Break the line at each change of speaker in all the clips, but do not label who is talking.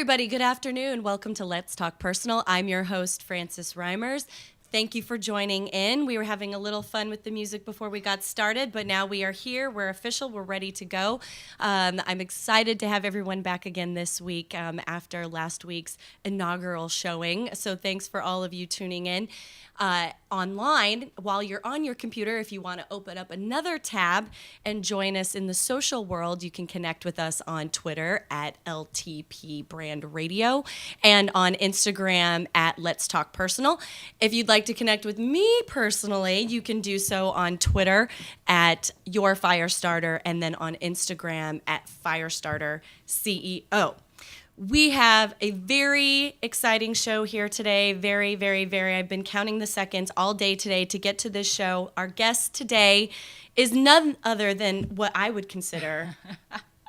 everybody. Good afternoon. Welcome to Let's Talk Personal. I'm your host, Frances Reimers. Thank you for joining in. We were having a little fun with the music before we got started, but now we are here. We're official. We're ready to go. I'm excited to have everyone back again this week after last week's inaugural showing. So thanks for all of you tuning in. Online, while you're on your computer, if you want to open up another tab and join us in the social world, you can connect with us on Twitter at LTP Brand Radio and on Instagram at Let's Talk Personal. If you'd like to connect with me personally, you can do so on Twitter at Your Firestarter and then on Instagram at Firestarter CEO. We have a very exciting show here today. Very, very, very. I've been counting the seconds all day today to get to this show. Our guest today is none other than what I would consider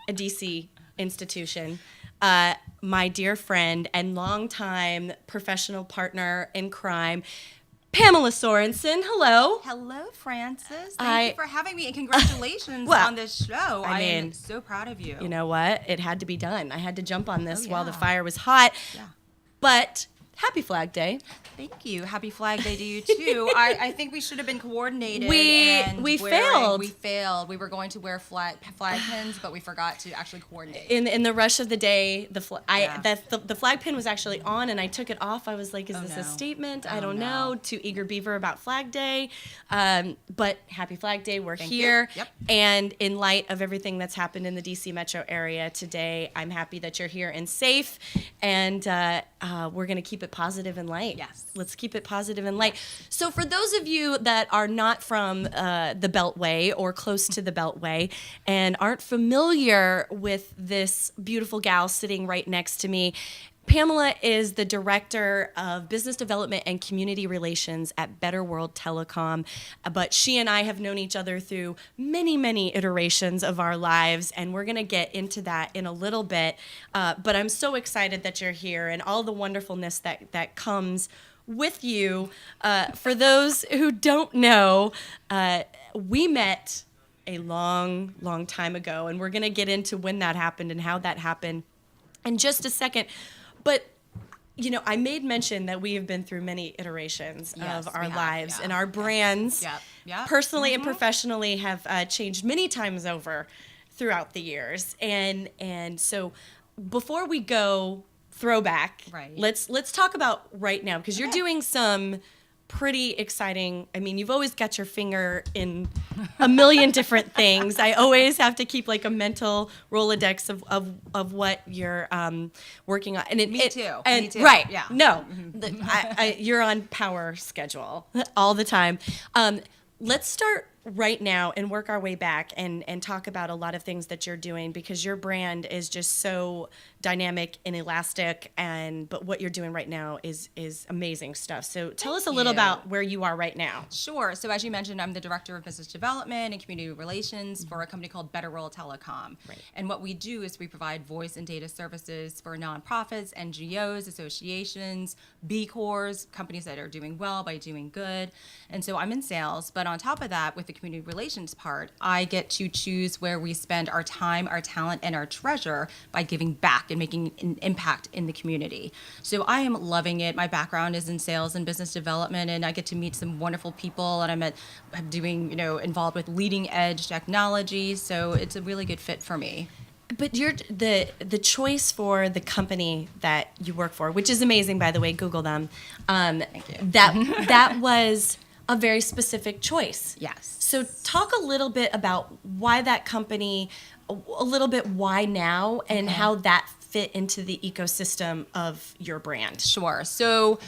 a DC institution. My dear friend and longtime professional partner in crime, Pamela Sorensen. Hello.
Hello, Frances. Thank you for having me, and congratulations on this show. I am so proud of you.
You know what? It had to be done. I had to jump on this while the fire was hot. Yeah. But happy Flag Day.
Thank you. Happy Flag Day to you, too. I think we should have been coordinated.
We failed.
We failed. We were going to wear flag pins, but we forgot to actually coordinate.
In the rush of the day, the flag pin was actually on, and I took it off. I was like, is this a statement? I don't know. Too eager beaver about Flag Day. But happy Flag Day. We're here.
Yep.
And in light of everything that's happened in the D.C. metro area today, I'm happy that you're here and safe. And we're going to keep it positive and light.
Yes.
Let's keep it positive and light. So for those of you that are not from the Beltway or close to the Beltway and aren't familiar with this beautiful gal sitting right next to me, Pamela is the Director of Business Development and Community Relations at Better World Telecom, but she and I have known each other through many, many iterations of our lives, and we're going to get into that in a little bit, but I'm so excited that you're here and all the wonderfulness that comes with you. For those who don't know, we met a long, long time ago, and we're going to get into when that happened and how that happened in just a second. But, you know, I made mention that we have been through many iterations of our lives, and our brands, personally and professionally, have changed many times over throughout the years. And so before we go throwback, let's talk about right now, because you're doing some pretty exciting. I mean, you've always got your finger in a million different things. I always have to keep like a mental Rolodex of what you're working on. And
Me too.
Right.
Yeah.
No, you're on power schedule all the time. Let's start right now and work our way back and talk about a lot of things that you're doing, because your brand is just so dynamic and elastic, but what you're doing right now is amazing stuff. So tell us a little about where you are right now.
Sure. So as you mentioned, I'm the Director of Business Development and Community Relations for a company called Better World Telecom.
Right.
And what we do is we provide voice and data services for nonprofits, NGOs, associations, B Corps, companies that are doing well by doing good. And so I'm in sales, but on top of that, with the community relations part, I get to choose where we spend our time, our talent, and our treasure by giving back and making an impact in the community. So I am loving it. My background is in sales and business development, and I get to meet some wonderful people, and I'm doing, involved with leading edge technology. So it's a really good fit for me.
But you're the choice for the company that you work for, which is amazing, by the way. Google them.
Thank you.
That was a very specific choice.
Yes.
So talk a little bit about why that company, a little bit why now, and how that fit into the ecosystem of your brand.
Sure. So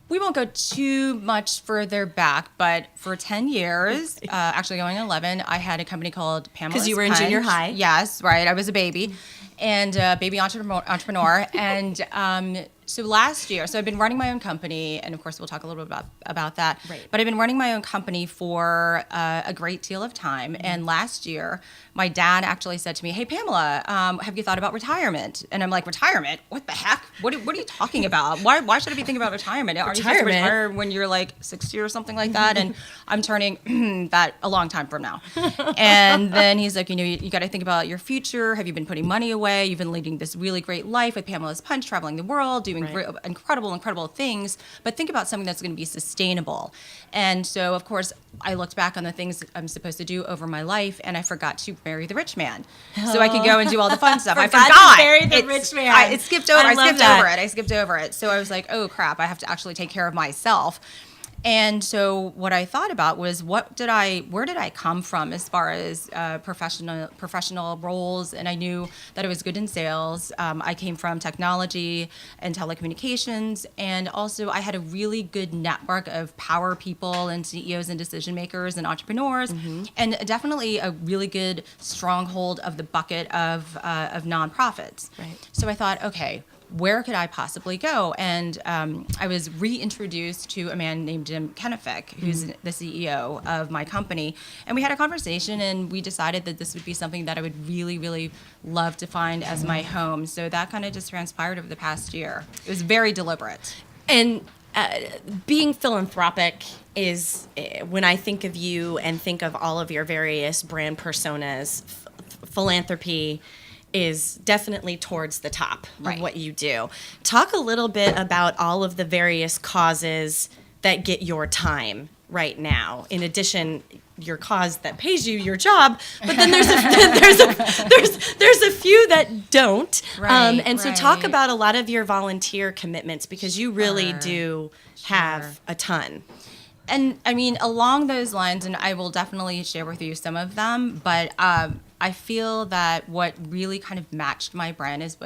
we won't go too much further back, but for 10 years, actually going 11, I had a company called Pamelas Punch.
Because you were in junior high.
Yes, right. I was a baby and a baby entrepreneur. And So last year, so I've been running my own company, and of course we'll talk a little bit about that.
Right.
But I've been running my own company for a great deal of time. And last year, my dad actually said to me, "Hey, Pamela, have you thought about retirement?" And I'm like, "Retirement? What the heck? What are you talking about? Why should I be thinking about retirement? Aren't you supposed to retire when you're like 60 or something like that?" And I'm turning that a long time from now. And then he's like, you got to think about your future. Have you been putting money away? You've been leading this really great life with Pamelas Punch, traveling the world, doing incredible things. But think about something that's going to be sustainable. And so, of course, I looked back on the things I'm supposed to do over my life, and I forgot to marry the rich man, so I could go and do all the fun stuff. I forgot
to marry the rich man.
I skipped over it. So I was like, oh crap, I have to actually take care of myself. And so what I thought about was where did I come from as far as professional roles? And I knew that I was good in sales. I came from technology and telecommunications, and also I had a really good network of power people and CEOs and decision makers and entrepreneurs, and definitely a really good stronghold of the bucket of nonprofits.
Right.
So I thought, okay, where could I possibly go? And I was reintroduced to a man named Jim Kennefick, who's the CEO of my company. And we had a conversation, and we decided that this would be something that I would really, really love to find as my home. So that kind of just transpired over the past year. It was very deliberate.
And being philanthropic is, when I think of you and think of all of your various brand personas, philanthropy is definitely towards the top of what you do. Talk a little bit about all of the various causes that get your time right now. In addition, your cause that pays you your job, but then there's a few that don't. And so talk about a lot of your volunteer commitments, because you really do have a ton.
And I mean, along those lines, and I will definitely share with you some of them, but I feel that what really kind of matched my brand is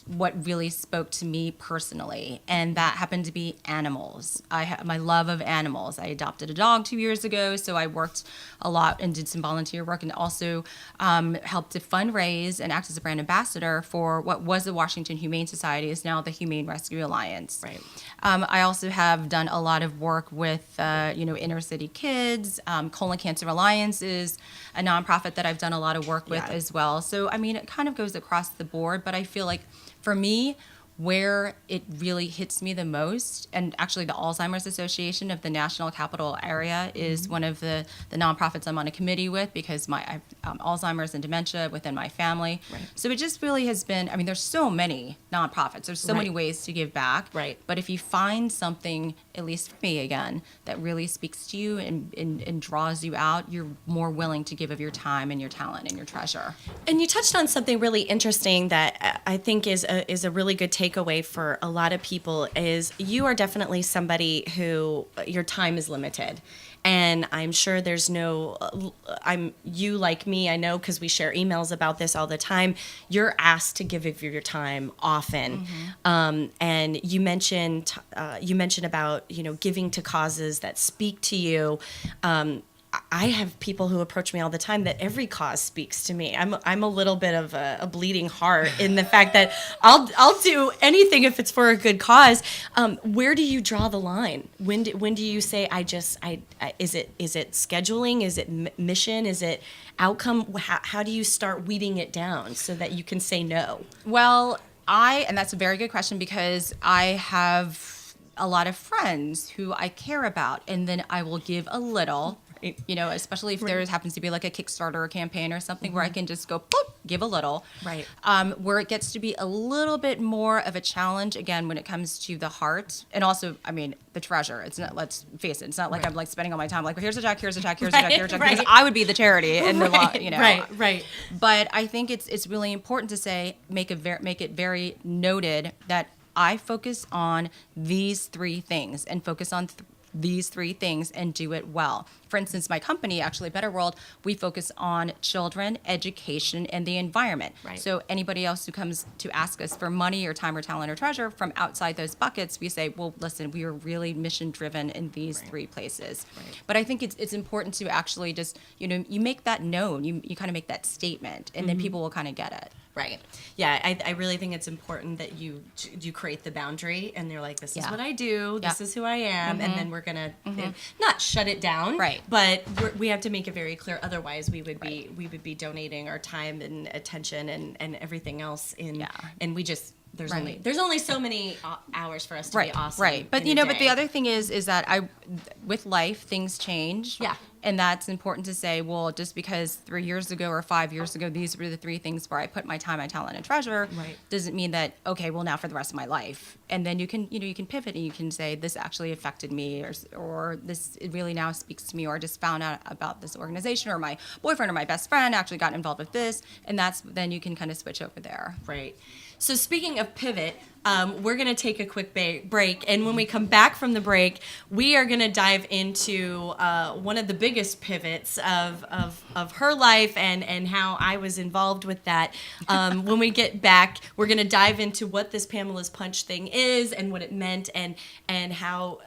what really spoke to me personally, and that happened to be animals. My love of animals. I adopted a dog 2 years ago, so I worked a lot and did some volunteer work, and also helped to fundraise and act as a brand ambassador for what was the Washington Humane Society, is now the Humane Rescue Alliance.
Right.
I also have done a lot of work with inner city kids. Colon Cancer Alliance is a nonprofit that I've done a lot of work with as well. So, I mean, it kind of goes across the board, but I feel like for me, where it really hits me the most, and actually the Alzheimer's Association of the National Capital Area is one of the nonprofits I'm on a committee with, because I have Alzheimer's and dementia within my family. Right. So it just really has been, I mean, there's so many nonprofits. There's so many ways to give back.
Right.
But if you find something, at least for me again, that really speaks to you and draws you out, you're more willing to give of your time and your talent and your treasure.
And you touched on something really interesting that I think is a really good takeaway for a lot of people, is you are definitely somebody who your time is limited. And I'm sure you like me, I know, because we share emails about this all the time. You're asked to give of your time often. And you mentioned about, giving to causes that speak to you. I have people who approach me all the time that every cause speaks to me. I'm a little bit of a bleeding heart in the fact that I'll do anything if it's for a good cause. Where do you draw the line? When do you say is it scheduling? Is it mission? Is it outcome? How do you start weeding it down so that you can say no?
Well, and that's a very good question, because I have a lot of friends who I care about, and then I will give a little. Especially if there happens to be like a Kickstarter or campaign or something where I can just go, boop, give a little.
Right.
Where it gets to be a little bit more of a challenge, again, when it comes to the heart. And also, I mean, the treasure. It's not, let's face it, it's not like I'm like spending all my time like, well, here's a check, here's a check, here's a check, here's a check. Because I would be the charity and the law,
Right.
But I think it's really important to say, make it very noted that I focus on these three things and focus on these three things and do it well. For instance, my company, actually Better World, we focus on children, education, and the environment.
Right.
So anybody else who comes to ask us for money or time or talent or treasure from outside those buckets, we say, well, listen, we are really mission driven in these three places. Right. But I think it's important to actually just, you make that known, you kind of make that statement, and then people will kind of get it.
Right. Yeah, I really think it's important that you create the boundary, and they're like, this is what I do, this is who I am, and then we're gonna not shut it down,
right?
But we have to make it very clear. Otherwise, we would be donating our time and attention and everything else and we just. There's only so many hours for us to be awesome.
Right. But but the other thing is that with life, things change.
Yeah.
And that's important to say, well, just because 3 years ago or 5 years ago, these were the 3 things where I put my time, my talent, and treasure, doesn't mean that, okay, well, now for the rest of my life. And then you can pivot and you can say, this actually affected me, or this it really now speaks to me, or I just found out about this organization, or my boyfriend or my best friend actually got involved with this. And then you can kind of switch over there.
Right. So speaking of pivot, we're going to take a quick break. And when we come back from the break, we are going to dive into one of the biggest pivots of her life and how I was involved with that. When we get back, we're going to dive into what this Pamelas Punch thing is and what it meant and how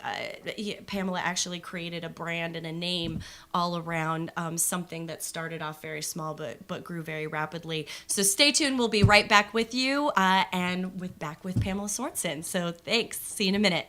Pamela actually created a brand and a name all around something that started off very small but grew very rapidly. So stay tuned. We'll be right back with you and back with Pamela Sorensen. So thanks. See you in a minute.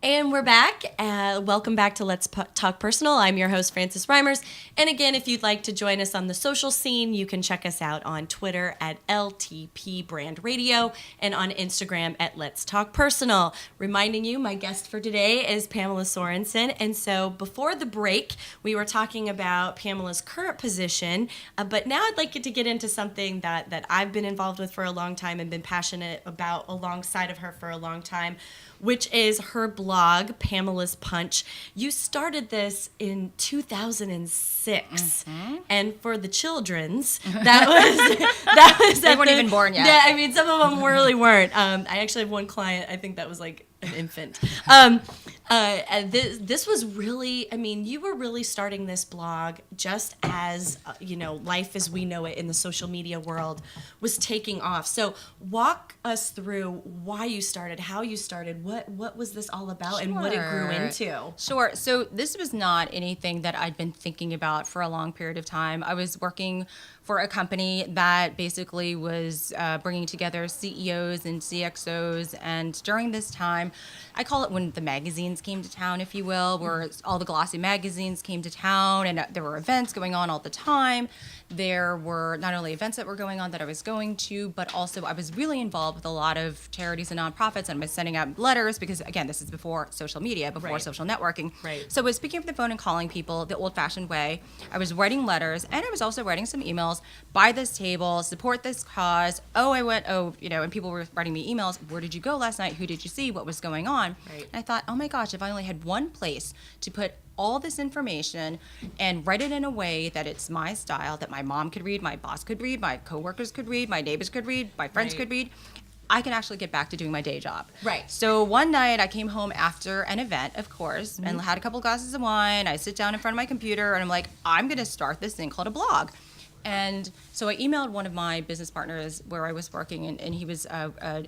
And we're back. Welcome back to Let's Talk Personal. I'm your host, Frances Reimers. And again, if you'd like to join us on the social scene, you can check us out on Twitter at LTP Brand Radio and on Instagram at Let's Talk Personal. Reminding you, my guest for today is Pamela Sorensen. And so before the break, we were talking about Pamela's current position. But now I'd like to get into something that I've been involved with for a long time and been passionate about alongside of her for a long time, which is her blog, Pamelas Punch. You started this in 2006, and for the children's, that was
they weren't even born yet.
Yeah, I mean, some of them really weren't. I actually have one client, I think that was like an infant. This was really, I mean, you were really starting this blog just as, life as we know it in the social media world was taking off. So walk us through why you started, how you started, what was this all about, and what it grew into.
Sure. So this was not anything that I'd been thinking about for a long period of time. I was working for a company that basically was bringing together CEOs and CXOs, and during this time, time. I call it when the magazines came to town, if you will, where all the glossy magazines came to town, and there were events going on all the time. There were not only events that were going on that I was going to, but also I was really involved with a lot of charities and nonprofits, and I was sending out letters because, again, this is before social media, before social networking.
Right.
So I was picking up the phone and calling people the old-fashioned way. I was writing letters, and I was also writing some emails. Buy this table, support this cause. And people were writing me emails. Where did you go last night? Who did you see? What was going on?
Right.
And I thought, oh my gosh, if I only had one place to put all this information and write it in a way that it's my style, that my mom could read, my boss could read, my coworkers could read, my neighbors could read, my friends could read, I can actually get back to doing my day job.
Right.
So one night I came home after an event, of course, and had a couple glasses of wine. I sit down in front of my computer and I'm like, I'm going to start this thing called a blog. And so I emailed one of my business partners where I was working, and he was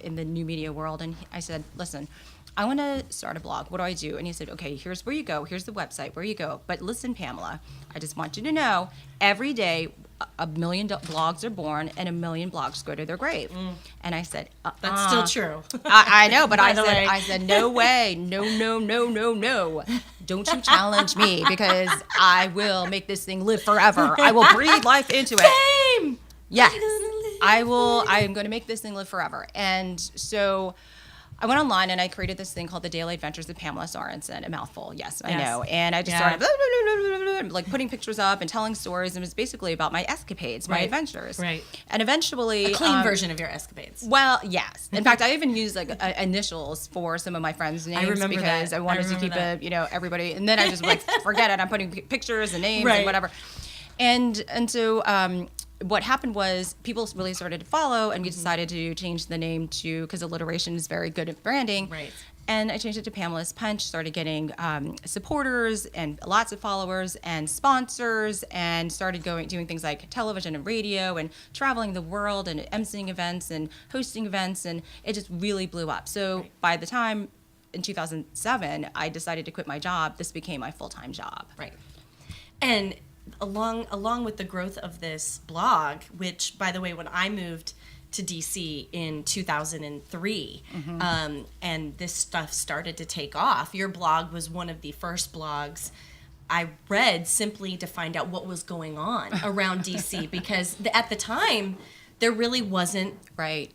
in the new media world. And I said, listen, I want to start a blog. What do I do? And he said, okay, here's where you go. Here's the website where you go. But listen, Pamela, I just want you to know every day a million blogs are born and a million blogs go to their grave. And I said,
That's still true.
I know, but
I
said, no way. No. Don't you challenge me, because I will make this thing live forever. I will breathe life into it.
Same.
Yes. I am going to make this thing live forever. And so I went online and I created this thing called The Daily Adventures of Pamela Sorensen. A mouthful, yes, I know. And I just started like putting pictures up and telling stories, and it was basically about my escapades, my adventures.
Right.
And eventually,
A clean version of your escapades.
well, yes. In fact, I even used like initials for some of my friends' names
remember
because
that.
I wanted to keep everybody. And then I just like forget it. I'm putting pictures and names and whatever. And so what happened was people really started to follow, and we decided to change the name to, because alliteration is very good at branding.
Right.
And I changed it to Pamelas Punch, started getting supporters and lots of followers and sponsors, and started doing things like television and radio and traveling the world and emceeing events and hosting events, and it just really blew up. So by the time in 2007 I decided to quit my job, this became my full-time job.
Right. And along with the growth of this blog, which, by the way, when I moved to DC in 2003, and this stuff started to take off, your blog was one of the first blogs I read simply to find out what was going on around DC, because at the time there really wasn't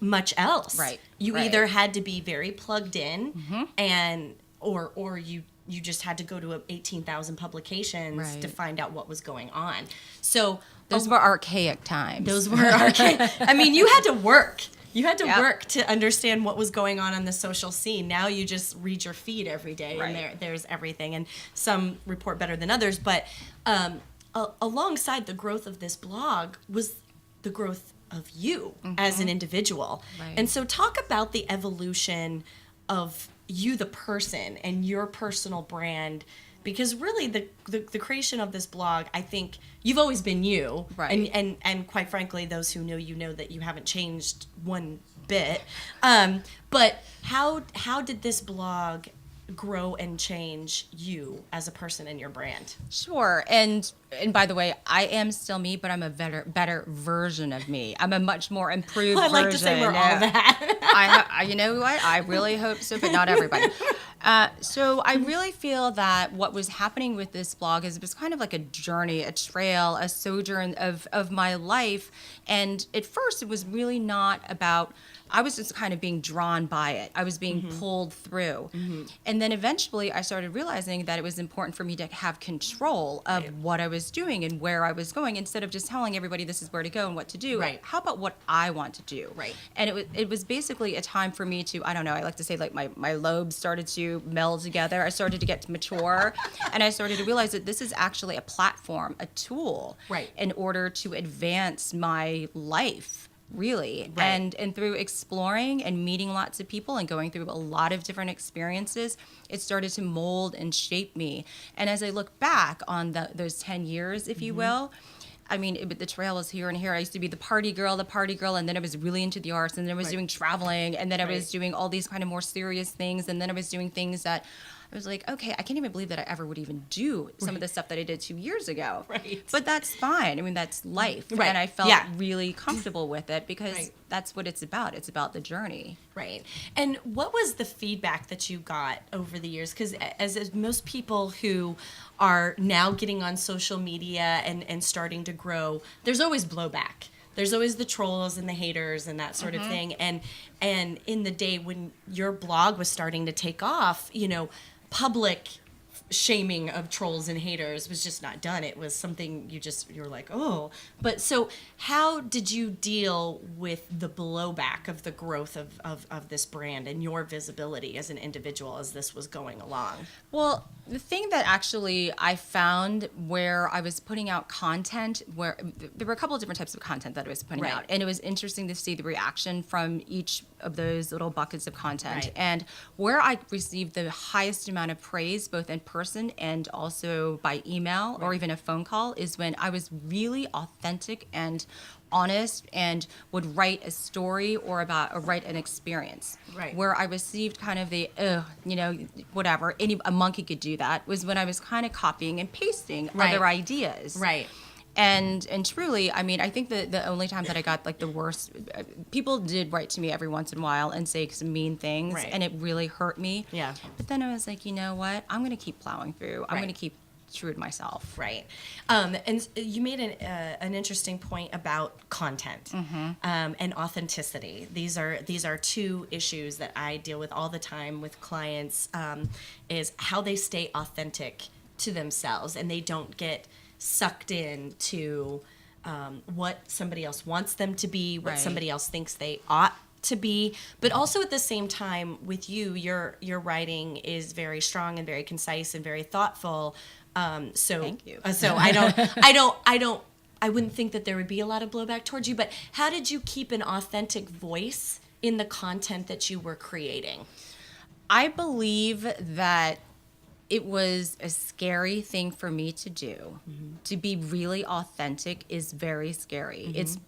much else.
Right.
You either had to be very plugged in, and or you just had to go to 18,000 publications to find out what was going on. So
those were archaic times.
Those were archaic. I mean, you had to work. You had to work to understand what was going on the social scene. Now you just read your feed every day, and there's everything. And some report better than others. But alongside the growth of this blog was the growth of you as an individual. Right. And so talk about the evolution of you, the person, and your personal brand, because really the creation of this blog, I think you've always been you, and quite frankly, those who know you know that you haven't changed one bit. But how did this blog grow and change you as a person and your brand?
Sure. And by the way, I am still me, but I'm a better version of me. I'm a much more improved version.
I like to say we're all that.
You know what? I really hope so, but not everybody. So I really feel that what was happening with this blog is it was kind of like a journey, a trail, a sojourn of my life. And at first it was really not about, I was just kind of being drawn by it. I was being pulled through. And then eventually I started realizing that it was important for me to have control of what I was doing and where I was going, instead of just telling everybody this is where to go and what to do.
Right.
How about what I want to do?
Right.
And it was basically a time for me to, I don't know, I like to say like my lobes started to meld together. I started to get to mature, and I started to realize that this is actually a platform, a tool, in order to advance my life. Really. And through exploring and meeting lots of people and going through a lot of different experiences, it started to mold and shape me. And as I look back on those 10 years, if you will, I mean, the trail was here and here. I used to be the party girl, and then I was really into the arts, and then I was doing traveling, and then I was doing all these kind of more serious things, and then I was doing things that I was like, okay, I can't even believe that I ever would even do some of the stuff that I did 2 years ago.
Right.
But that's fine. I mean, that's life.
Right.
And I felt
Yeah.
really comfortable with it because
Right.
that's what it's about. It's about the journey.
Right. And what was the feedback that you got over the years? Because as most people who are now getting on social media and starting to grow, there's always blowback. There's always the trolls and the haters and that sort of thing. And in the day when your blog was starting to take off, you know, public shaming of trolls and haters was just not done. It was something you're like, oh. But so how did you deal with the blowback of the growth of this brand and your visibility as an individual as this was going along?
Well, the thing that actually I found where I was putting out content, where there were a couple of different types of content that I was putting
Right.
out, and it was interesting to see the reaction from each of those little buckets of content.
Right.
And where I received the highest amount of praise, both in person and also by email or even a phone call, is when I was really authentic and honest and would write a story or write an experience.
Right.
Where I received kind of the, whatever, a monkey could do that, was when I was kind of copying and pasting
Right.
other ideas.
Right.
And truly, I mean, I think the only time that I got like the worst, people did write to me every once in a while and say some mean things,
Right.
and it really hurt me.
Yeah.
But then I was like, you know what? I'm going to keep plowing through. I'm
Right.
going to keep true to myself.
Right. And you made an interesting point about content and authenticity. These are two issues that I deal with all the time with clients, is how they stay authentic to themselves and they don't get sucked into what somebody else wants them to be, what
Right.
somebody else thinks they ought to be. But also at the same time with you, your writing is very strong and very concise and very thoughtful. So
Thank you.
So I wouldn't think that there would be a lot of blowback towards you, but how did you keep an authentic voice in the content that you were creating?
I believe that it was a scary thing for me to do. To be really authentic is very scary. It's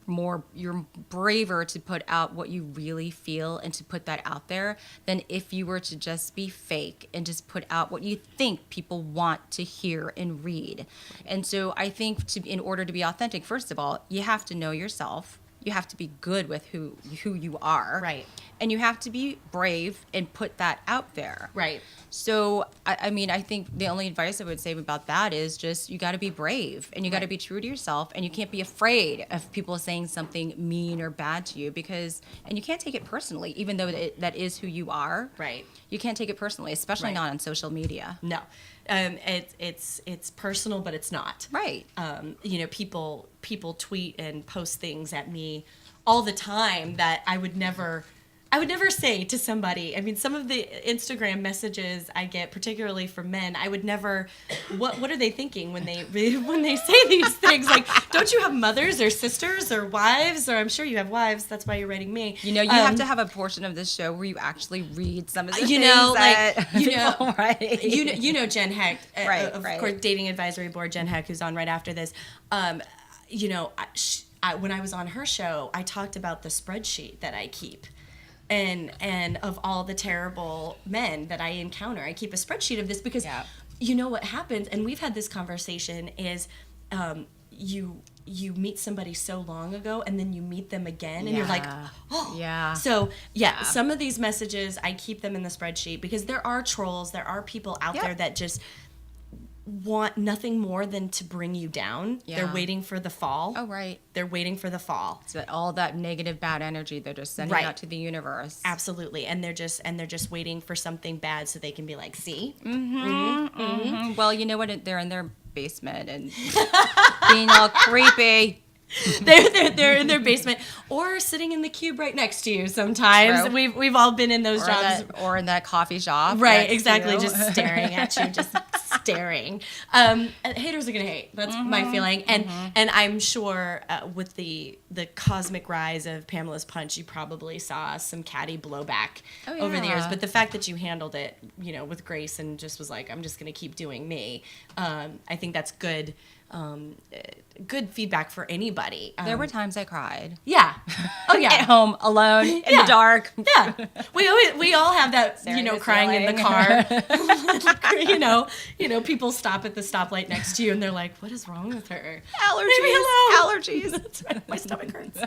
you're braver to put out what you really feel and to put that out there than if you were to just be fake and just put out what you think people want to hear and read. And so I think in order to be authentic, first of all, you have to know yourself. You have to be good with who you are.
Right.
And you have to be brave and put that out there.
Right.
So, I mean, I think the only advice I would say about that is just you got to be brave and you got to
Right.
be true to yourself, and you can't be afraid of people saying something mean or bad to you and you can't take it personally, even though that is who you are.
Right.
You can't take it personally, especially
Right.
not on social media.
No. It's personal, but it's not.
Right.
People tweet and post things at me all the time that I would never say to somebody. I mean, some of the Instagram messages I get, particularly from men, I would never. What are they thinking when they say these things? Like, don't you have mothers or sisters or wives? Or I'm sure you have wives. That's why you're writing me.
You have to have a portion of this show where you actually read some of the things
like
people write.
Jen Heck,
Right,
of
right.
course, Dating Advisory Board, Jen Heck, who's on right after this. When I was on her show, I talked about the spreadsheet that I keep. And of all the terrible men that I encounter, I keep a spreadsheet of this because you know what happens, and we've had this conversation, is you meet somebody so long ago and then you meet them again and you're like, oh.
Yeah.
So, some of these messages, I keep them in the spreadsheet because there are trolls, there are people out there that just want nothing more than to bring you down.
Yeah.
They're waiting for the fall.
Oh, right.
They're waiting for the fall.
So all that negative, bad energy they're just sending
Right.
out to the universe.
Absolutely. And they're just waiting for something bad so they can be like, see?
Well, you know what? They're in their basement and being all creepy.
They're in their basement or sitting in the cube right next to you sometimes.
True.
We've all been in those
Or
jobs.
Or in that coffee shop.
Right,
next
exactly.
to you.
Just staring at you, just daring. Haters are gonna hate. That's my feeling. And I'm sure with the cosmic rise of Pamelas Punch, you probably saw some catty blowback over the years. But the fact that you handled it, with grace and just was like, I'm just gonna keep doing me. I think that's good. Good feedback for anybody.
There were times I cried.
Yeah. Oh yeah.
At home, alone, in the dark.
Yeah. We all have that, crying in the car. People stop at the stoplight next to you and they're like, what is wrong with her?
Allergies.
That's right. My stomach hurts.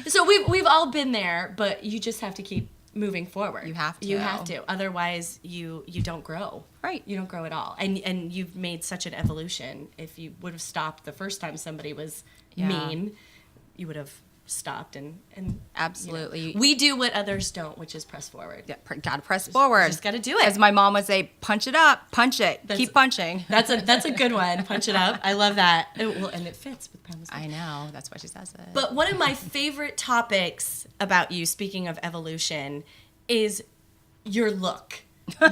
So we've all been there, but you just have to keep moving forward.
You have to.
Otherwise, you don't grow.
Right.
You don't grow at all. And you've made such an evolution. If you would have stopped the first time somebody was mean, you would have stopped and
absolutely.
We do what others don't, which is press forward.
Yeah, gotta press forward.
Just gotta do it.
As my mom would say, punch it up, punch it, keep punching.
That's a good one. Punch it up. I love that. And it fits with Pamelas.
I know. That's why she says it.
But one of my favorite topics about you, speaking of evolution, is your look.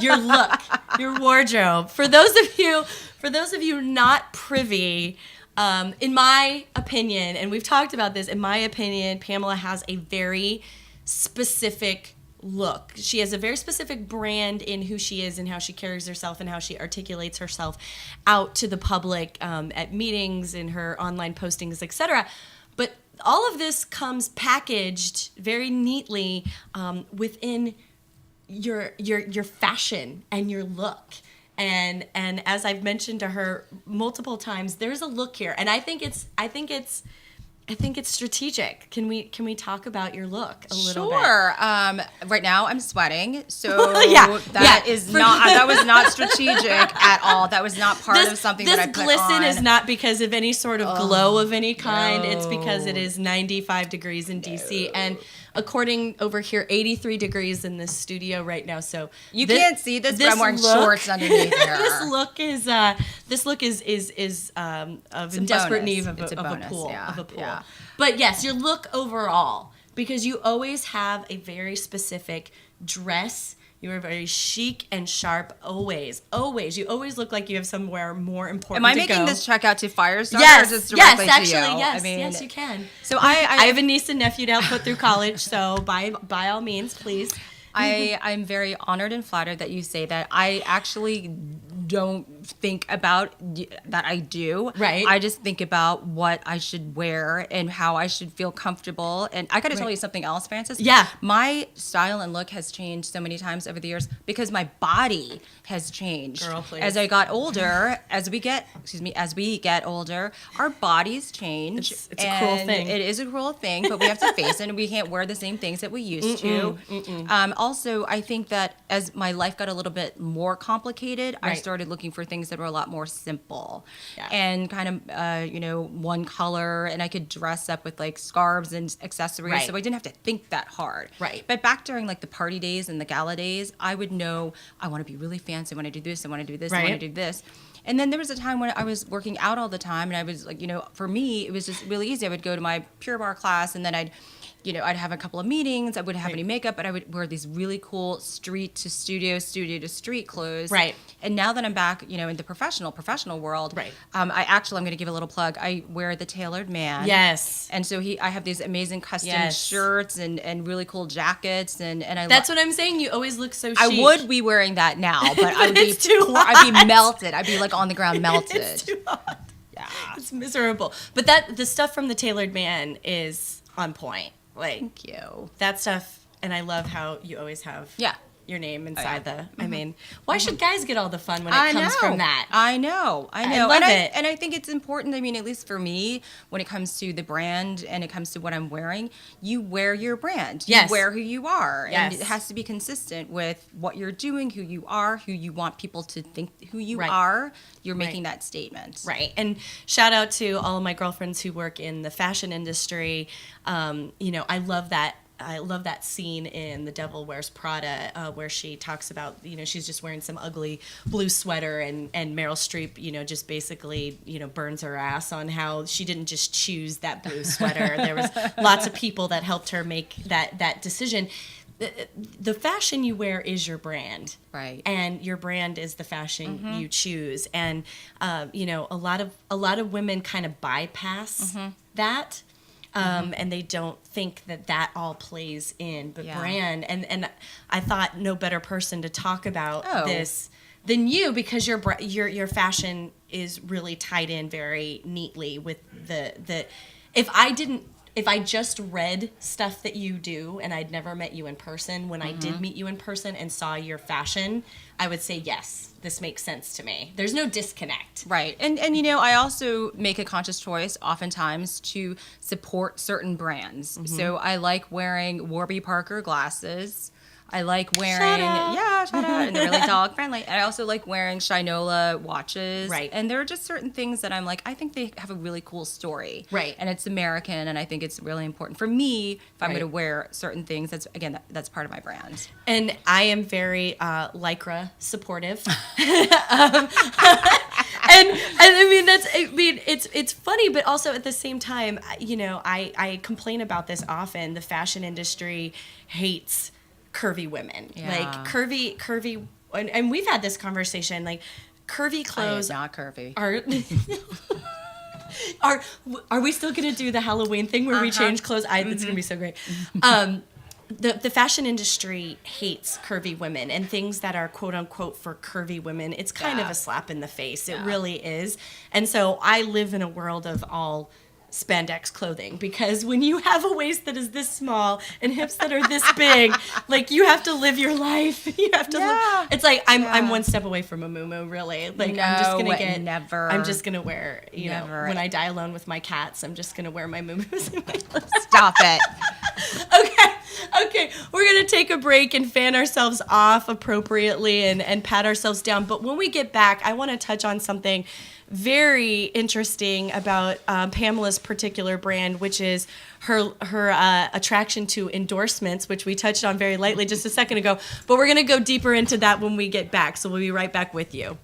Your wardrobe. For those of you not privy, in my opinion, and we've talked about this, in my opinion, Pamela has a very specific look. She has a very specific brand in who she is and how she carries herself and how she articulates herself out to the public at meetings, in her online postings, etc. But all of this comes packaged very neatly within your fashion and your look. And as I've mentioned to her multiple times, there's a look here, and I think it's strategic. Can we talk about your look a little bit?
Sure. Right now I'm sweating, so that was not strategic at all. That was not part of something that I put on.
This glisten is not because of any sort of glow of any kind. No. It's because it is 95 degrees in DC, and according over here, 83 degrees in this studio right now. So
you can't see this, but I'm wearing shorts underneath here.
This look is in desperate need of a pool. Yeah. But yes, your look overall, because you always have a very specific dress. You are very chic and sharp, always. You always look like you have somewhere more important to go.
Am I making this check out to Firestarter?
Yes,
or just directly to you?
Yes, you can.
So
I have a niece and nephew to help put through college, so by all means, please.
I'm very honored and flattered that you say that. I actually don't think about that I do.
Right.
I just think about what I should wear and how I should feel comfortable. And I got to tell you something else, Frances.
Yeah.
My style and look has changed so many times over the years because my body has changed.
Girl, please.
As I got older, as we get older, our bodies change.
It's a cruel thing.
It is a cruel thing, but we have to face it, and we can't wear the same things that we used to. Also, I think that as my life got a little bit more complicated, I started looking for things that were a lot more simple and kind of, one color, and I could dress up with like scarves and accessories, so I didn't have to think that hard.
Right.
But back during like the party days and the gala days, I would know I want to be really fancy, I want to do this, I want to do this, I want to do this. And then there was a time when I was working out all the time, and I was like, for me, it was just really easy. I would go to my Pure Barre class, and then I'd have a couple of meetings. I wouldn't have any makeup, but I would wear these really cool street to studio, studio to street clothes.
Right.
And now that I'm back, in the professional world, I'm going to give a little plug. I wear the Tailored Man.
Yes.
And so I have these amazing custom shirts and really cool jackets, and I.
That's what I'm saying. You always look so chic.
I would be wearing that now, but I'd be melted. I'd be like on the ground melted.
It's too hot.
Yeah.
It's miserable. But the stuff from the Tailored Man is on point. Like,
thank you.
That stuff, and I love how you always have your name inside I mean, why should guys get all the fun when it comes from that?
I know.
I love it.
And I think it's important, at least for me, when it comes to the brand and it comes to what I'm wearing, you wear your brand. You wear who you are.
Yes.
And it has to be consistent with what you're doing, who you are, who you want people to think who you are. You're making that statement. Right.
And shout out to all of my girlfriends who work in the fashion industry. I love that. I love that scene in The Devil Wears Prada where she talks about, she's just wearing some ugly blue sweater and Meryl Streep, just basically, burns her ass on how she didn't just choose that blue sweater. There was lots of people that helped her make that decision. the fashion you wear is your brand,
Right.
and your brand is the fashion you choose. And you know, a lot of women kind of bypass that. And they don't think that all plays in, but brand. And I thought no better person to talk about this than you, because your fashion is really tied in very neatly with the if I just read stuff that you do and I'd never met you in person, when I did meet you in person and saw your fashion, I would say, yes, this makes sense to me. There's no disconnect.
Right. And you know, I also make a conscious choice oftentimes to support certain brands. So I like wearing Warby Parker glasses. I like wearing, shout out, and they're really dog friendly. And I also like wearing Shinola watches.
Right.
And there are just certain things that I'm like, I think they have a really cool story.
Right.
And it's American, and I think it's really important for me if I'm
Right.
going to wear certain things. That's part of my brand.
And I am very Lycra supportive. And I mean it's funny, but also at the same time, you know, I complain about this often. The fashion industry hates curvy women.
Yeah.
Like curvy and we've had this conversation, like curvy clothes
I am not curvy.
are we still gonna do the Halloween thing where we change clothes? It's gonna be so great. The fashion industry hates curvy women, and things that are quote unquote for curvy women, it's kind of a slap in the face. It really is. And so I live in a world of all spandex clothing, because when you have a waist that is this small and hips that are this big, like, you have to live your life. You have to live. It's like I'm one step away from a muumuu, really. Like,
No,
I'm just gonna
never.
I'm just gonna wear, you
Never.
know, when I die alone with my cats, I'm just gonna wear my muumuus in my clothes.
Stop it.
Okay, we're going to take a break and fan ourselves off appropriately and pat ourselves down. But when we get back, I want to touch on something very interesting about Pamela's particular brand, which is her attraction to endorsements, which we touched on very lightly just a second ago. But we're going to go deeper into that when we get back. So we'll be right back with you.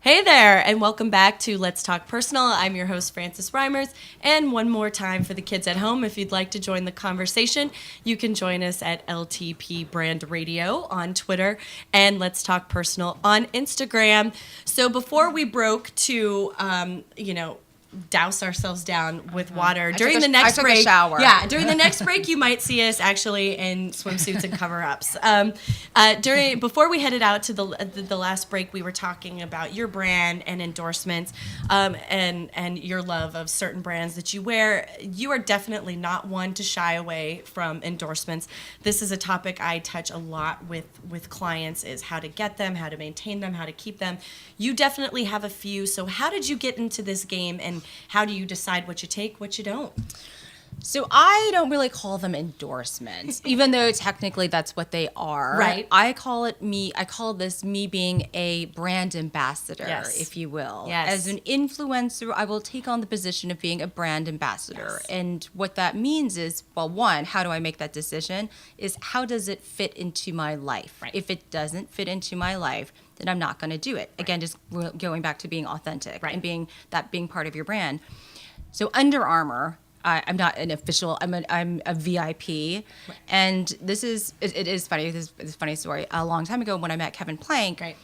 Hey there, and welcome back to Let's Talk Personal. I'm your host, Frances Reimers. And one more time for the kids at home, if you'd like to join the conversation, you can join us at LTP Brand Radio on Twitter and Let's Talk Personal on Instagram. So before we broke to, douse ourselves down with water during the next break.
I took a shower.
Yeah, during the next break, you might see us actually in swimsuits and cover-ups. Before we headed out to the last break, we were talking about your brand and endorsements, and your love of certain brands that you wear. You are definitely not one to shy away from endorsements. This is a topic I touch a lot with clients: is how to get them, how to maintain them, how to keep them. You definitely have a few. So how did you get into this game, and how do you decide what you take, what you don't?
So I don't really call them endorsements, even though technically that's what they are.
Right.
I call this me being a brand ambassador,
Yes.
if you will.
Yes.
As an influencer, I will take on the position of being a brand ambassador.
Yes.
And what that means is, well, one, how do I make that decision? Is how does it fit into my life?
Right.
If it doesn't fit into my life, then I'm not going to do it. Again, just going back to being authentic and being part of your brand. So Under Armour, I'm not an official. I'm a VIP, right. And this is it is funny. This is a funny story. A long time ago, when I met Kevin Plank,
Right.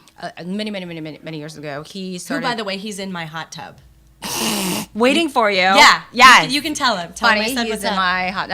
Many years ago, he started.
Who, by the way, he's in my hot tub.
Waiting for you.
Yeah.
Yes.
You can tell him. Tell
Funny,
him I said
he's
what's
in
up.
my hot.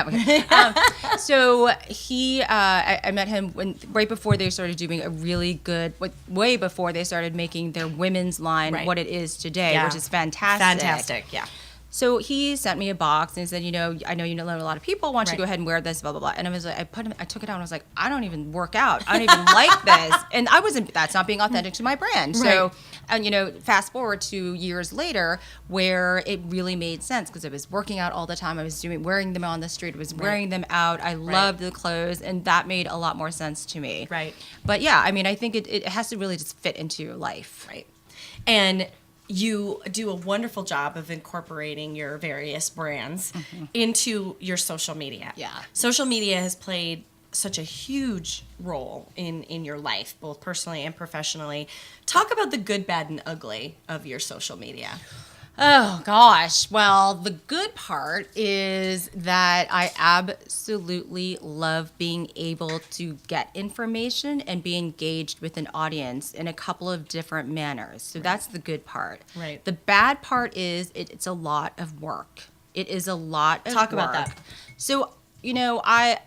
No, so he, I met him right before they started doing a really good, way before they started making their women's line
Right.
what it is today,
Yeah.
which is fantastic.
Fantastic. Yeah.
So he sent me a box and he said, I know you know a lot of people. Why don't you
Right.
go ahead and wear this, blah, blah, blah. And I was like, I took it out and I was like, I don't even work out. I don't even like this. And that's not being authentic to my brand. So,
Right.
and fast forward to years later where it really made sense because I was working out all the time. I was wearing them on the street. I was wearing them out. I loved the clothes, and that made a lot more sense to me.
Right.
But yeah, I mean, I think it has to really just fit into your life.
Right. And you do a wonderful job of incorporating your various brands into your social media.
Yeah.
Social media has played such a huge role in your life, both personally and professionally. Talk about the good, bad, and ugly of your social media.
Oh, gosh. Well, the good part is that I absolutely love being able to get information and be engaged with an audience in a couple of different manners. So that's the good part.
Right.
The bad part is it's a lot of work. It is a lot of
Talk
work.
about that.
So, I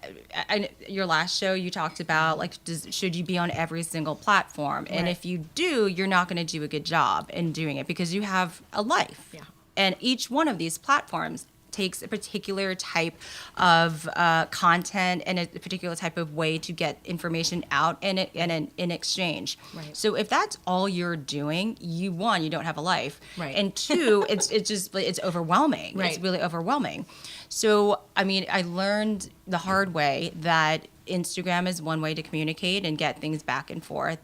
your last show you talked about should you be on every single platform, and
Right.
if you do, you're not going to do a good job in doing it because you have a life.
Yeah.
And each one of these platforms takes a particular type of content and a particular type of way to get information out in exchange.
Right.
So if that's all you're doing, you don't have a life,
Right.
and two, it's overwhelming.
Right.
It's really overwhelming. So I mean, I learned the hard way that Instagram is one way to communicate and get things back and forth.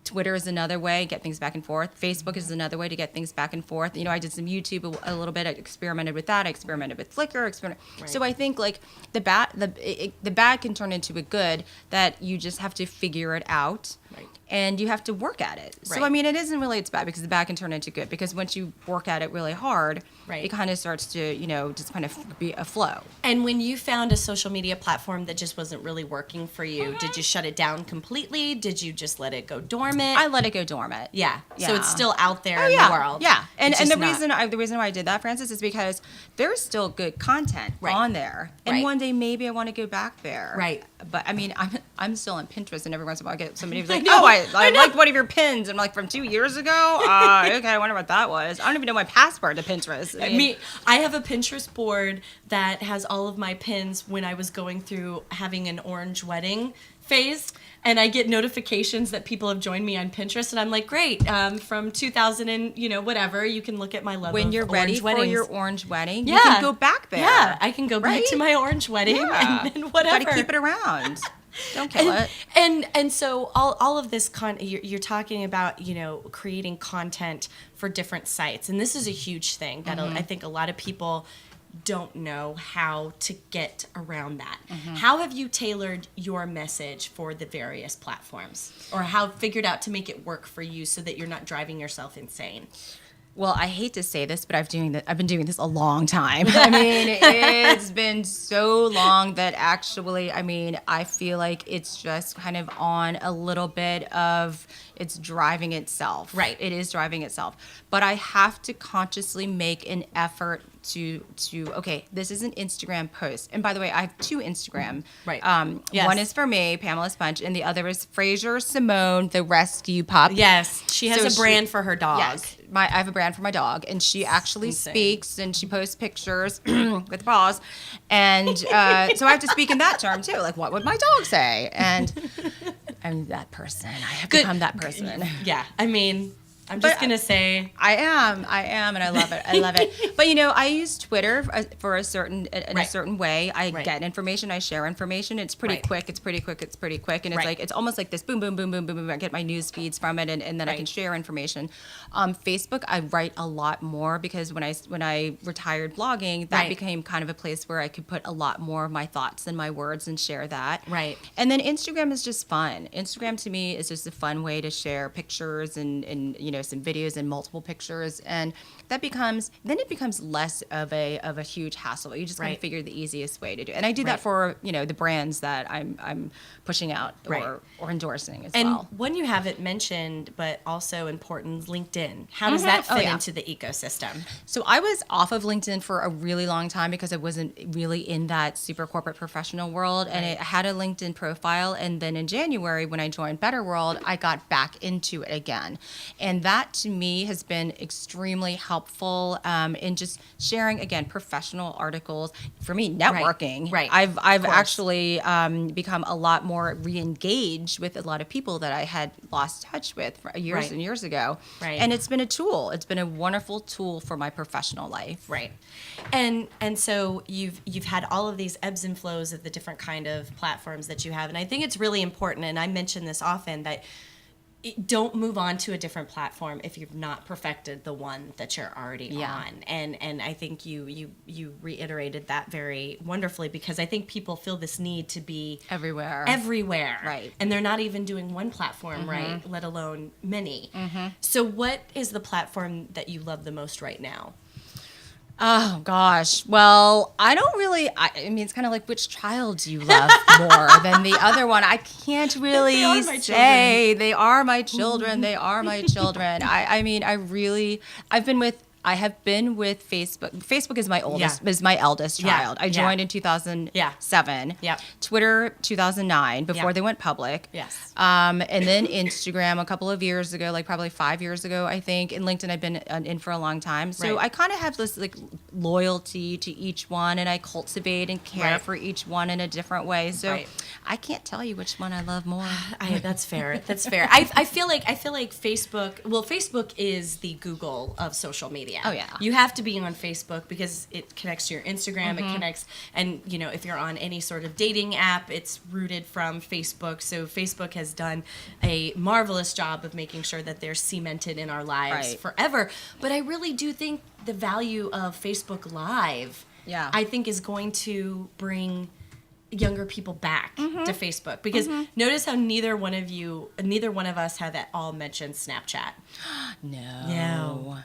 Twitter is another way, get things back and forth. Facebook is another way to get things back and forth. I did some YouTube a little bit. I experimented with that. I experimented with Flickr.
Right.
So I think the bad can turn into a good that you just have to figure it out.
Right.
And you have to work at it. So,
Right.
I mean, it isn't really it's bad because the bad can turn into good because once you work at it really hard,
Right.
it kind of starts to, just kind of be a flow.
And when you found a social media platform that just wasn't really working for you, did you shut it down completely? Did you just let it go dormant?
I let it go dormant.
Yeah. So
Yeah.
it's still out there
Oh,
in
yeah.
the world.
Yeah. And
It's
the
just
reason
not-
the reason why I did that, Francis, is because there's still good content
Right.
on there. And
Right.
one day maybe I want to go back there.
Right.
But I mean, I'm still on Pinterest, and every once in a while I get somebody who's like,
know.
"Oh, I
I know.
liked one of your pins." And I'm like, "From 2 years ago? Okay, I wonder what that was." I don't even know my password to Pinterest.
I have a Pinterest board that has all of my pins when I was going through having an orange wedding phase, and I get notifications that people have joined me on Pinterest, and I'm like, great, from 2000 and whatever, you can look at my logo.
when you're
of
ready
orange
for
weddings.
your orange wedding,
Yeah.
you can go back there.
Yeah, I can go back
Right?
to my orange wedding
Yeah.
and then whatever.
Got to keep it around. Don't kill it.
And so all of this you're talking about creating content for different sites, and this is a huge thing that I think a lot of people don't know how to get around that. How have you tailored your message for the various platforms, or how figured out to make it work for you so that you're not driving yourself insane?
Well, I hate to say this, but I've been doing this a long time. I mean, it's been so long that actually, I mean, I feel like it's just kind of on a little bit of it's driving itself.
Right.
It is driving itself. But I have to consciously make an effort to okay, this is an Instagram post. And by the way, I have two Instagram.
Right.
Yes. One is for me, Pamelas Punch, and the other is Fraser Simone, the rescue pup.
Yes, she has a brand for her dog.
Yes, I have a brand for my dog, and she actually
Insane.
speaks and she posts pictures with paws, and so I have to speak in that term too. Like, what would my dog say? And I'm that person. I have become that person.
Yeah, I mean, I'm just gonna say
I am, and I love it. I love it. But I use Twitter for a certain a certain way. I get information. I share information. It's pretty quick. It's pretty quick. And it's like it's almost like this boom, boom, boom, boom, boom, boom. I get my news feeds from it, and then I can share information. Facebook, I write a lot more because when I retired blogging, that became kind of a place where I could put a lot more of my thoughts and my words and share that.
Right.
And then Instagram is just fun. Instagram to me is just a fun way to share pictures and some videos and multiple pictures, and it becomes less of a huge hassle. You just kind of figure the easiest way to do it. And I do that for the brands that I'm pushing out or endorsing as well.
And one you haven't mentioned but also important, LinkedIn. How does that fit into the ecosystem?
So I was off of LinkedIn for a really long time because I wasn't really in that super corporate professional world, and I had a LinkedIn profile, and then in January when I joined Better World, I got back into it again. And that to me has been extremely helpful in just sharing, again, professional articles. For me, networking. Right. I've actually become a lot more re-engaged with a lot of people that I had lost touch with years and years ago. Right. And it's been a tool. It's been a wonderful tool for my professional life.
Right. And so you've had all of these ebbs and flows of the different kind of platforms that you have. And I think it's really important, and I mention this often, that don't move on to a different platform if you've not perfected the one that you're already on. And I think you reiterated that very wonderfully, because I think people feel this need to be everywhere. Right. And they're not even doing one platform right, let alone many. So what is the platform that you love the most right now?
Oh, gosh. Well, I don't really, I mean, it's kind of like which child do you love more than the other one? I can't really say. They are my children. They are my children. I mean, I have been with Facebook. Facebook is my oldest, is my eldest child. I joined in 2007. Twitter, 2009, before they went public.
Yes.
And then Instagram a couple of years ago, like probably 5 years ago, I think. And LinkedIn, I've been in for a long time. So I kind of have this like loyalty to each one, and I cultivate and care for each one in a different way. So I can't tell you which one I love more.
That's fair. That's fair. I feel like Facebook. Well, Facebook is the Google of social media.
Oh yeah.
You have to be on Facebook because it connects to your Instagram. It connects, and if you're on any sort of dating app, it's rooted from Facebook. So Facebook has done a marvelous job of making sure that they're cemented in our lives forever. But I really do think the value of Facebook Live, I think, is going to bring younger people back to Facebook, because notice how neither one of us have at all mentioned Snapchat.
No,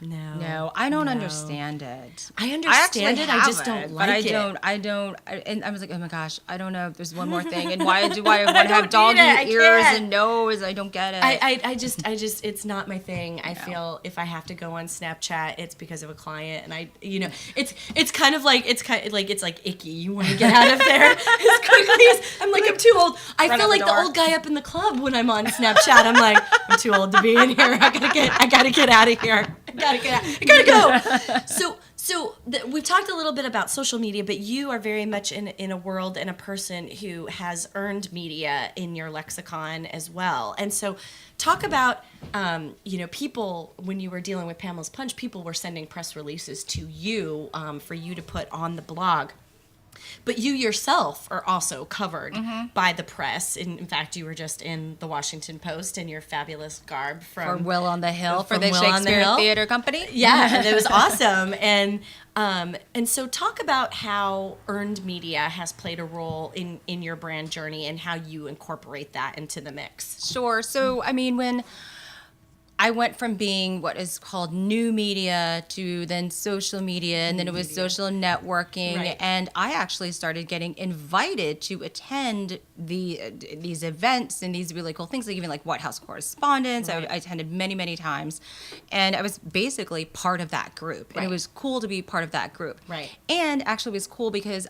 I don't understand it.
I understand it. I just don't like it.
I don't. And I was like, oh my gosh, I don't know if there's one more thing. And why do I want to have doggy ears and nose? I don't get it.
I just, it's not my thing. I feel if I have to go on Snapchat, it's because of a client, and it's kind of like it's like icky. You want to get out of there as quickly as I'm too old. I feel like the old guy up in the club when I'm on Snapchat. I'm like, I'm too old to be in here. I gotta get out of here. I gotta go. So we've talked a little bit about social media, but you are very much in a world and a person who has earned media in your lexicon as well. And so talk about, people, when you were dealing with Pamelas Punch, people were sending press releases to you for you to put on the blog. But you yourself are also covered by the press. In fact, you were just in the Washington Post in your fabulous garb
For Will on the Hill, for
from
the
Will on the
Shakespeare
Hill.
Theater Company.
Yeah, and it was awesome. And so talk about how earned media has played a role in your brand journey and how you incorporate that into the mix.
Sure. So, I mean, when I went from being what is called new media to then social media, and then it was social networking,
Right.
and I actually started getting invited to attend these events and these really cool things, like even like White House Correspondence.
Right.
I attended many times, and I was basically part of that group, and
Right.
it was cool to be part of that group.
Right.
And actually, it was cool because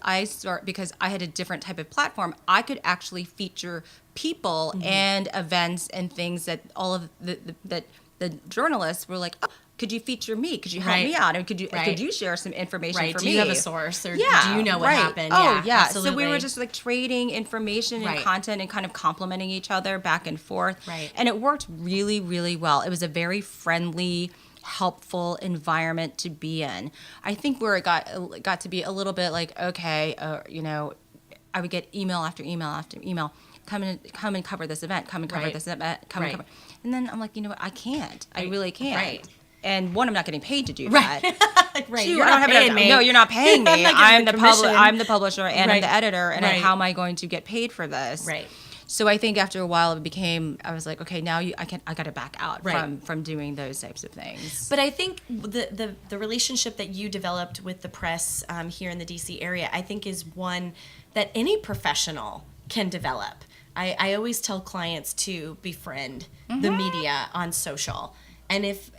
because I had a different type of platform. I could actually feature people and events and things that all of the journalists were like, oh, could you feature me? Could you help
Right.
me out? And could
Right.
you share some information
Right.
for
Do
me?
you have a source, or
Yeah,
do you know what
right.
happened?
Oh, yeah.
Absolutely.
So we were just like trading information and
Right.
content and kind of complimenting each other back and forth.
Right.
And it worked really, really well. It was a very friendly, helpful environment to be in. I think where it got to be a little bit like, okay, I would get email after email after email. Come and cover this event. Come and cover
Right.
this event. Come
Right.
and cover. And then I'm like, you know what? I can't. I
Right.
really can't.
Right.
And one, I'm not getting paid to do
Right.
that.
Right.
Two,
You're
I don't
not
have
paying
enough.
me.
No, you're not paying me.
I'm not
I'm
getting
the
the commission.
I'm the publisher and
Right.
I'm the editor. And
Right.
how am I going to get paid for this?
Right.
So I think after a while, I was like, okay, now I got to back out
Right.
from doing those types of things.
But I think the relationship that you developed with the press here in the DC area, I think, is one that any professional can develop. I always tell clients to befriend the media on social. And if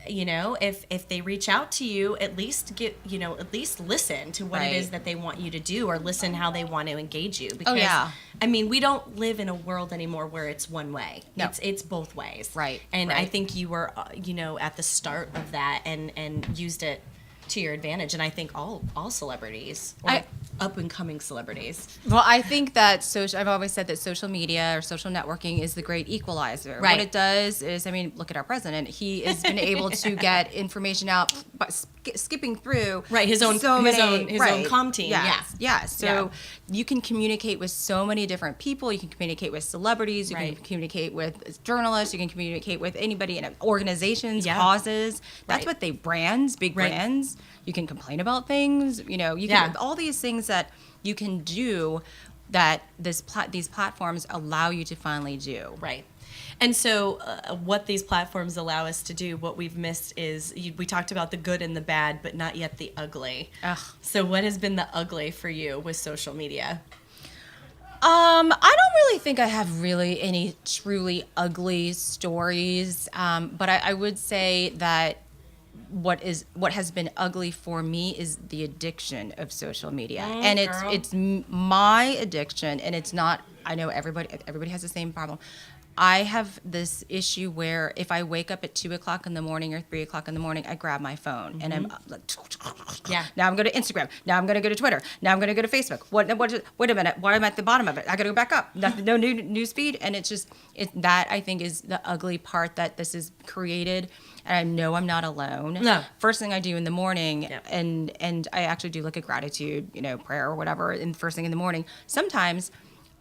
they reach out to you, at least listen to what
Right.
it is that they want you to do, or listen how they want to engage you. Because,
yeah.
I mean, we don't live in a world anymore where it's one way.
No.
It's both ways.
Right,
And I
right.
think you were, at the start of that and used it to your advantage. And I think all celebrities, or up and coming celebrities.
Well, I think that I've always said that social media or social networking is the great equalizer.
Right.
What it does is, I mean, look at our president. He has been able to get information out by skipping through
Right, his own comm team.
Yeah. So you can communicate with so many different people. You can communicate with celebrities. You
Right.
can communicate with journalists. You can communicate with anybody in organizations,
Yeah.
causes. That's
Right.
what big brands.
Right.
You can complain about things. You can all these things that you can do that these platforms allow you to finally do.
Right. And so what these platforms allow us to do, what we've missed is, we talked about the good and the bad, but not yet the ugly.
Ugh.
So what has been the ugly for you with social media?
I don't really think I have really any truly ugly stories, but I would say that what has been ugly for me is the addiction of social media, and
girl.
it's my addiction, and it's not. I know everybody has the same problem. I have this issue where if I wake up at 2:00 in the morning or 3:00 in the morning, I grab my phone and I'm like,
Yeah.
now I'm going to Instagram. Now I'm going to go to Twitter. Now I'm going to go to Facebook. Wait a minute. Why am I at the bottom of it? I got to go back up. No new news feed. And it's just, that I think is the ugly part that this has created. And I know I'm not alone.
No.
First thing I do in the morning,
Yep.
and I actually do like a gratitude, prayer or whatever, and first thing in the morning. Sometimes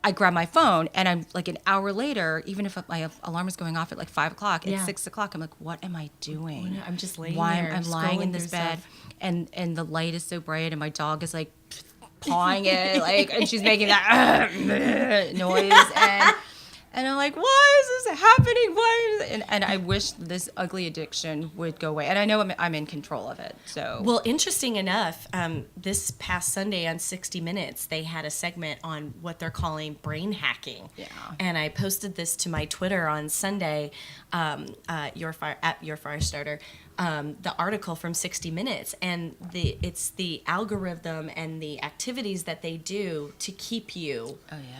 I grab my phone and I'm like an hour later, even if my alarm is going off at like 5:00,
Yeah.
at 6:00, I'm like, what am I doing?
I'm just laying
Why
there,
I'm lying in
scrolling
this
through
bed,
stuff.
and the light is so bright, and my dog is like pawing it, like, and she's making that noise, and I'm like, why is this happening? And I wish this ugly addiction would go away. And I know I'm in control of it. So
Well, interesting enough, this past Sunday on 60 Minutes, they had a segment on what they're calling brain hacking.
Yeah.
And I posted this to my Twitter on Sunday, at your Firestarter, the article from 60 Minutes, and it's the algorithm and the activities that they do to keep you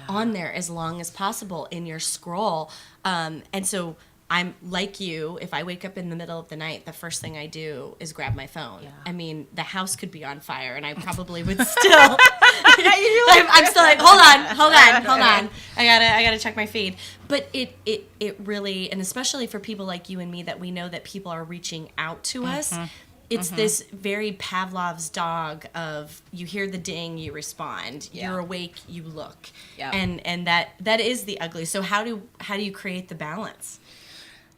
on there as long as possible in your scroll. And so I'm like you, if I wake up in the middle of the night, the first thing I do is grab my phone.
Yeah.
I mean, the house could be on fire and I probably would still, I'm still like, hold on. I gotta check my feed. But it really, and especially for people like you and me that we know that people are reaching out to us, it's this very Pavlov's dog of you hear the ding, you respond.
Yeah.
You're awake, you look.
Yeah.
And that is the ugly. So how do you create the balance?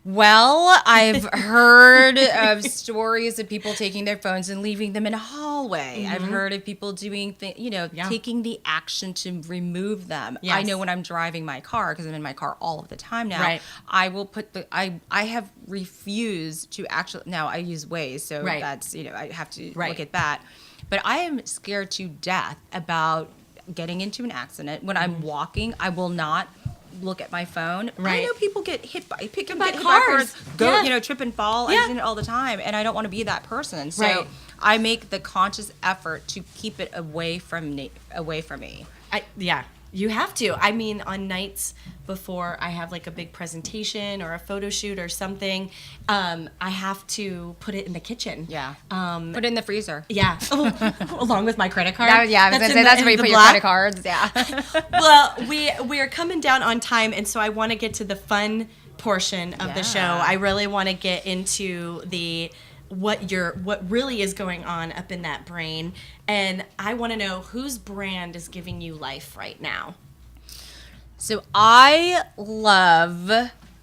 Well, I've heard of stories of people taking their phones and leaving them in a hallway. I've heard of people doing taking the action to remove them.
Yes.
I know when I'm driving my car, because I'm in my car all of the time now,
Right.
I will put I have refused to actually, now I use Waze, so
Right.
that's, I have to
Right.
look at that. But I am scared to death about getting into an accident. When I'm walking, I will not look at my phone.
Right.
I know people get hit by
cars.
go,
Yeah.
trip and fall.
Yeah.
I've seen it all the time, and I don't want to be that person. So
Right.
I make the conscious effort to keep it away from me.
Yeah, you have to. I mean, on nights before I have like a big presentation or a photo shoot or something, I have to put it in the kitchen.
Yeah. Put it in the freezer.
Yeah, along with my credit card.
I was gonna say that's where you put your credit cards. Yeah.
Well, we are coming down on time, and so I want to get to the fun portion of the show.
Yeah.
I really want to get into what really is going on up in that brain, and I want to know whose brand is giving you life right now.
So I love,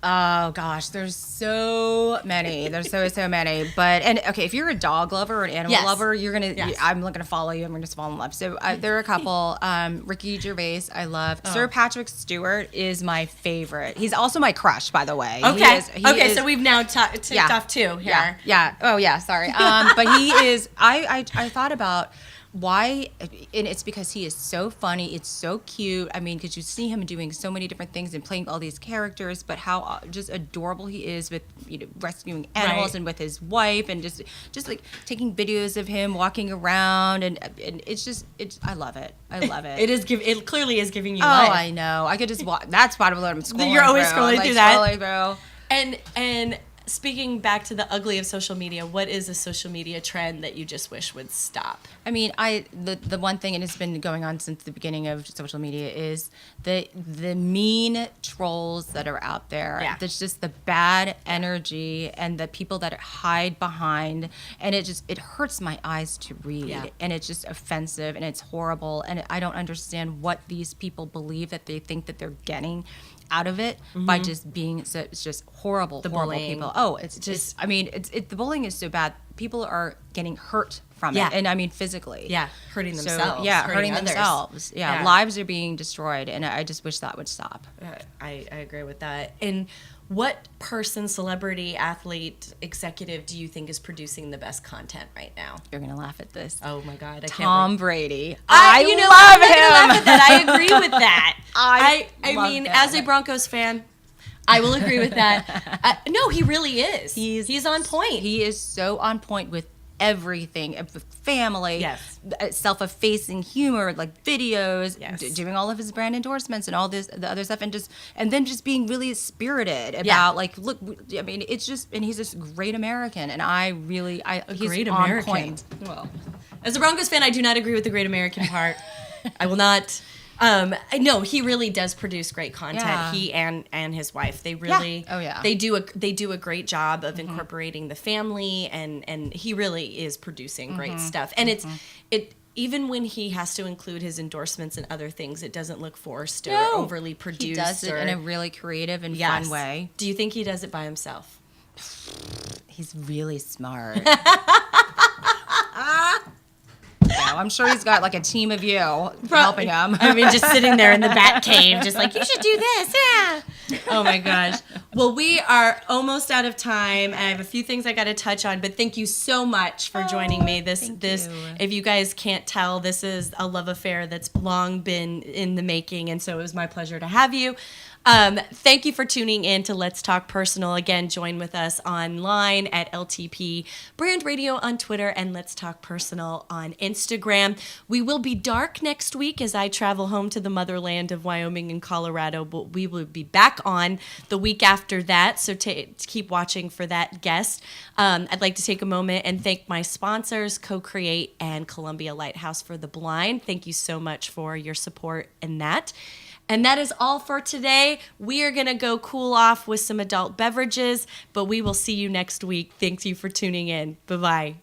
oh gosh, there's so many. There's so many. And okay, if you're a dog lover or an animal
Yes.
lover,
Yes.
I'm going to follow you. I'm going to fall in love. So there are a couple. Ricky Gervais, I love. Sir Patrick Stewart is my favorite. He's also my crush, by the way.
Okay.
He is,
So we've now ticked off two here.
Yeah. Oh, yeah. Sorry. But he is. I thought about why, and it's because he is so funny. It's so cute. I mean, because you see him doing so many different things and playing all these characters, but how just adorable he is with rescuing animals
Right.
and with his wife, and just like taking videos of him walking around, and it's I love it. I love it.
It clearly is giving you
Oh,
life.
I know. I could just watch. That's probably what I'm scrolling.
You're always
through.
scrolling
I'm,
through that.
Scrolling through.
And speaking back to the ugly of social media, what is a social media trend that you just wish would stop?
I mean, the one thing, and it's been going on since the beginning of social media, is the mean trolls that are out there.
Yeah.
There's just the bad energy and the people that hide behind, and it hurts my eyes to read.
Yeah.
And it's just offensive, and it's horrible, and I don't understand what these people believe that they think that they're getting out of it by just being it's just horrible
bullying.
people. Oh, it's just I mean, the bullying is so bad. People are getting hurt from
Yeah.
it, and I mean physically.
Yeah, hurting
So,
themselves.
yeah, hurting
others.
themselves. Yeah,
Yeah.
lives are being destroyed, and I just wish that would stop.
I agree with that. And what person, celebrity, athlete, executive do you think is producing the best content right now?
You're gonna laugh at this.
Oh my God, I
Tom
can't
Brady.
I
love
I'm
him.
not gonna laugh at that. I agree with that.
I love
mean,
him.
as a Broncos fan, I will agree with that. No, he really is. He's on point.
He is so on point with everything, with family,
Yes.
Self-effacing humor, like videos,
Yes.
doing all of his brand endorsements and all the other stuff, and then just being really spirited about like, look, I mean, it's just, and he's this great American, and he's
great
on
American.
point.
Well, as a Broncos fan, I do not agree with the great American part. I will not. No, he really does produce great content.
Yeah.
He and his wife, they really,
Oh, yeah.
they do a great job of incorporating the family, and he really is producing great stuff. And it even when he has to include his endorsements and other things, it doesn't look forced or overly produced.
He does it in a really creative and
Yes.
fun way.
Do you think he does it by himself?
He's really smart. So I'm sure he's got like a team of you helping him.
I mean, just sitting there in the bat cave, just like, you should do this, yeah. Oh my gosh. Well, we are almost out of time. I have a few things I got to touch on, but thank you so much for joining me. This,
you.
if you guys can't tell, this is a love affair that's long been in the making, and so it was my pleasure to have you. Thank you for tuning in to Let's Talk Personal. Again, join with us online at LTP Brand Radio on Twitter and Let's Talk Personal on Instagram. We will be dark next week as I travel home to the motherland of Wyoming and Colorado, but we will be back on the week after that, so keep watching for that guest. I'd like to take a moment and thank my sponsors, Co-Create and Columbia Lighthouse for the Blind. Thank you so much for your support in that. And that is all for today. We are going to go cool off with some adult beverages, but we will see you next week. Thank you for tuning in. Bye-bye.